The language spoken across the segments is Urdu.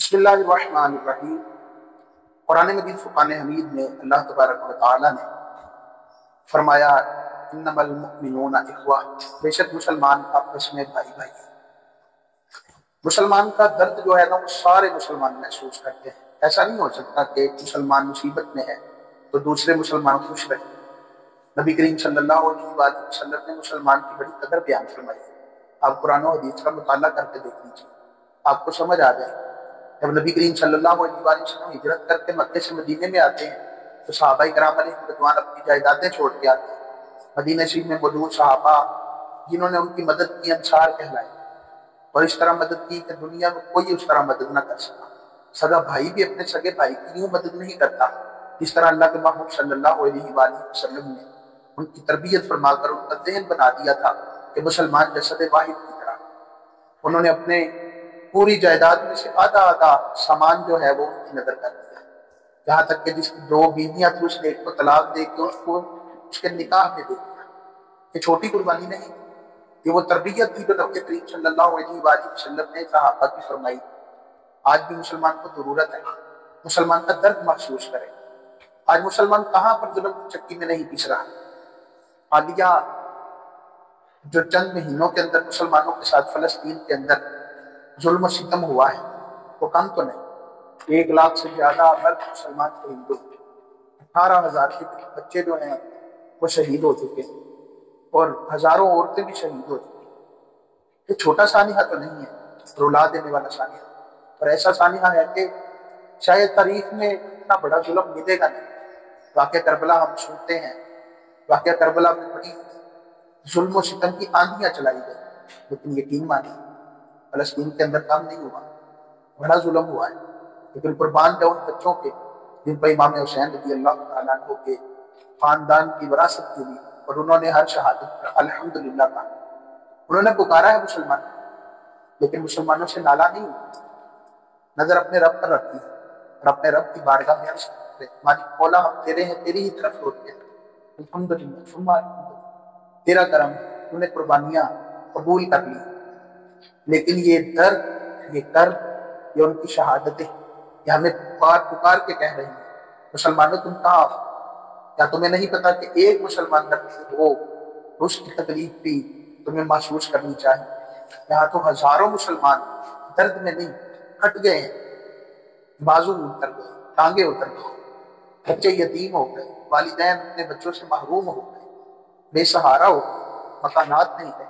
بسم اللہ الرحمن الرحیم۔ قرآن مجید فرقان حمید میں اللہ تبارک و تعالی نے فرمایا انما المؤمنون اخوہ، بے شک مسلمان آپس میں بھائی بھائی ہیں۔ مسلمان کا درد جو ہے نا وہ سارے مسلمان محسوس کرتے ہیں۔ ایسا نہیں ہو سکتا کہ ایک مسلمان مصیبت میں ہے تو دوسرے مسلمان خوش رہے۔ نبی کریم صلی اللہ علیہ وآلہ وسلم نے مسلمان کی بڑی قدر بیان فرمائی۔ آپ قرآن و حدیث کا مطالعہ کر کے دیکھ لیجیے، آپ کو سمجھ آ جائے۔ جب نبی کریم صلی اللہ علیہ وآلہ وسلم ہجرت کر کے مکے سے مدینے میں آتے ہیں تو صحابہ کرام علیہ رضوان اپنی جائیدادیں چھوڑ کے آتے ہیں۔ مدینہ شریف میں موجود صحابہ جنہوں نے ان کی مدد کی انصار کہلائے، اور اس طرح مدد کی کہ دنیا میں کوئی اس طرح مدد نہ کر سکا۔ سگا بھائی بھی اپنے سگے بھائی کی یوں مدد نہیں کرتا جس طرح اللہ کے محبوب صلی اللہ علیہ وآلہ وسلم نے ان کی تربیت فرما کر ان کا ذہن بنا دیا تھا کہ مسلمان جسد واحد کی طرح۔ انہوں نے اپنے پوری جائیداد میں سے آدھا آدھا سامان جو ہے وہ ان کی نظر کر دیا، یہاں تک کہ جس کی دو بیویاں تھی اس نے ایک کو طلاق دے کے اس کو اس کے نکاح میں دے دیا۔ یہ چھوٹی قربانی نہیں، یہ وہ تربیت تھی جو نبی کریم صلی اللہ علیہ وآلہ وسلم نے صحابہ کی فرمائی۔ آج بھی مسلمان کو ضرورت ہے مسلمان کا درد محسوس کرے۔ آج مسلمان کہاں پر ظلم کی چکی میں نہیں پیس رہا۔ حالیہ جو چند مہینوں کے اندر مسلمانوں کے ساتھ فلسطین کے اندر ظلم و ستم ہوا ہے وہ کم تو نہیں۔ 1 لاکھ سے زیادہ مرد مسلمان شہید ہوئے، 18,000 کے بچے جو ہیں وہ شہید ہو چکے ہیں، اور ہزاروں عورتیں بھی شہید ہو چکی ہیں۔ یہ چھوٹا سانحہ تو نہیں ہے، رلا دینے والا سانحہ، اور ایسا سانحہ ہے کہ شاید تاریخ میں اتنا بڑا ظلم ملے گا نہیں۔ واقعہ کربلا ہم سنتے ہیں، واقعہ کربلا میں بڑی ظلم و ستم کی آندھیاں چلائی گئی، لیکن یقین مانی فلسطین کے اندر کام نہیں ہوا، بڑا ظلم ہوا ہے۔ لیکن قربان جاؤ ان بچوں کے جن پر امام حسین رضی اللہ تعالیٰ عنہ کے خاندان کی وراثت کی، اور انہوں نے ہر شہادت پر الحمدللہ کہا۔ انہوں نے پکارا ہے مسلمان، لیکن مسلمانوں سے نالا نہیں ہوئی، نظر اپنے رب پر رکھتی ہے، اور اپنے رب کی بارگاہ میں عرض کرتے ہیں ہماری مولا ہم تیرے ہیں، تیری ہی طرف لوٹتے ہیں، الحمدللہ ثم الحمدللہ، تیرا کرم، تو نے قربانیاں قبول کر لی۔ لیکن یہ درد، یہ کرب، یہ ان کی شہادتیں، یہ ہمیں پکار کے کہہ رہی ہیں مسلمانوں تم کہاں ہو؟ کیا تمہیں نہیں پتا کہ ایک مسلمان درد ہو اس کی تکلیف بھی تمہیں محسوس کرنی چاہیے؟ یہاں تو ہزاروں مسلمان درد میں نہیں کٹ گئے ہیں، بازو اتر گئے، ٹانگیں اتر گئے، بچے یتیم ہو گئے، والدین اپنے بچوں سے محروم ہو گئے، بے سہارا ہو گئے، مکانات نہیں رہے،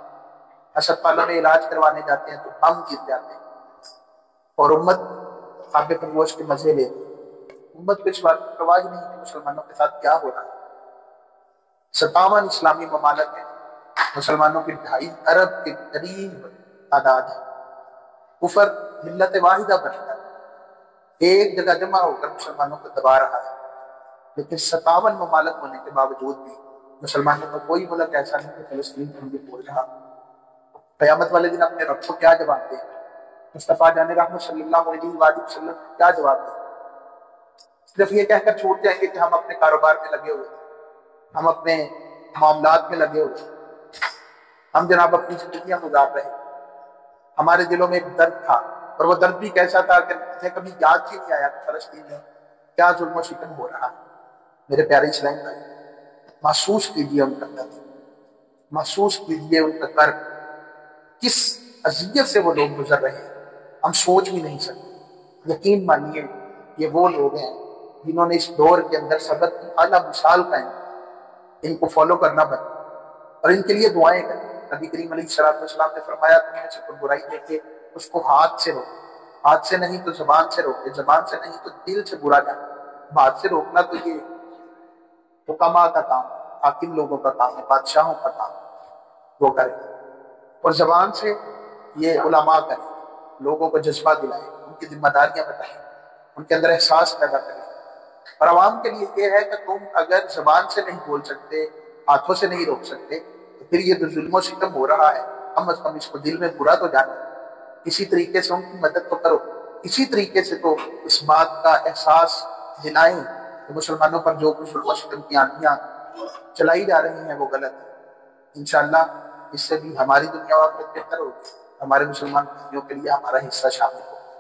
اسپتالوں میں علاج کروانے جاتے ہیں تو بم گر جاتے ہیں، اور امت خاب پرگوش کے مزے لیتے ہیں۔ امت کو اس بات کی پرواہ نہیں کہ مسلمانوں کے ساتھ کیا ہو رہا ہے۔ 57 اسلامی ممالک ہیں، مسلمانوں کی 2.5 ارب کے قریب تعداد ہے۔ کفر ملت واحدہ بن کر ایک جگہ جمع ہو کر مسلمانوں کو دبا رہا ہے، لیکن 57 ممالک ہونے کے باوجود بھی مسلمانوں کا کوئی ملک ایسا نہیں کہ فلسطین کو بھی بول رہا۔ قیامت والے دن اپنے رب کو کیا جواب دے؟ مصطفیٰ جان رحمت صلی اللہ علیہ وآلہ وسلم کیا جواب دے؟ صرف یہ کہہ کر چھوٹ جائیں گے کہ ہم اپنے کاروبار میں لگے ہوئے، ہم اپنے معاملات میں لگے ہوئے، ہم جناب اپنی زندگیاں گزار رہے۔ ہمارے دلوں میں ایک درد تھا، اور وہ درد بھی کیسا تھا کہ مجھے کبھی یاد ہی نہیں آیا کہ فلسطین میں کیا ظلم و ستم ہو رہا ہے۔ میرے پیارے اسلام بھائی، محسوس کیجیے ان کا درد، محسوس کیجیے ان کا کرب، کس اذیت سے وہ لوگ گزر رہے ہیں ہم سوچ بھی نہیں سکتے۔ یقین مانیے یہ وہ لوگ ہیں جنہوں نے اس دور کے اندر صبر کی اعلیٰ مثال قائم کی۔ ان کو فالو کرنا بند، اور ان کے لیے دعائیں کریں۔ نبی کریم علیہ السلام نے فرمایا تم میں سے کوئی برائی دیکھے اس کو ہاتھ سے روکے، ہاتھ سے نہیں تو زبان سے روکے، زبان سے نہیں تو دل سے برا جانے۔ ہاتھ سے روکنا تو یہ حکماء کا کام ہے، حاکم لوگوں کا کام ہے، بادشاہوں کا کام ہے، وہ کریں۔ اور زبان سے یہ علماء کریں، لوگوں کو جذبہ دلائیں، ان کی ذمہ داریاں بتائیں، ان کے اندر احساس پیدا کریں۔ اور عوام کے لیے یہ ہے کہ تم اگر زبان سے نہیں بول سکتے، ہاتھوں سے نہیں روک سکتے، تو پھر یہ جو ظلم و ستم ہو رہا ہے کم از کم اس کو دل میں برا تو جانا، کسی طریقے سے ان کی مدد تو کرو، اسی طریقے سے تو اس بات کا احساس دلائیں کہ مسلمانوں پر جو کچھ ظلم و ستم کی آندیاں چلائی جا رہی ہیں وہ غلط ہے۔ انشاءاللہ اس سے بھی ہماری دنیا اور آخرت بہتر ہوگی، ہمارے مسلمان بھائیوں کے لیے ہمارا حصہ شامل ہوگا۔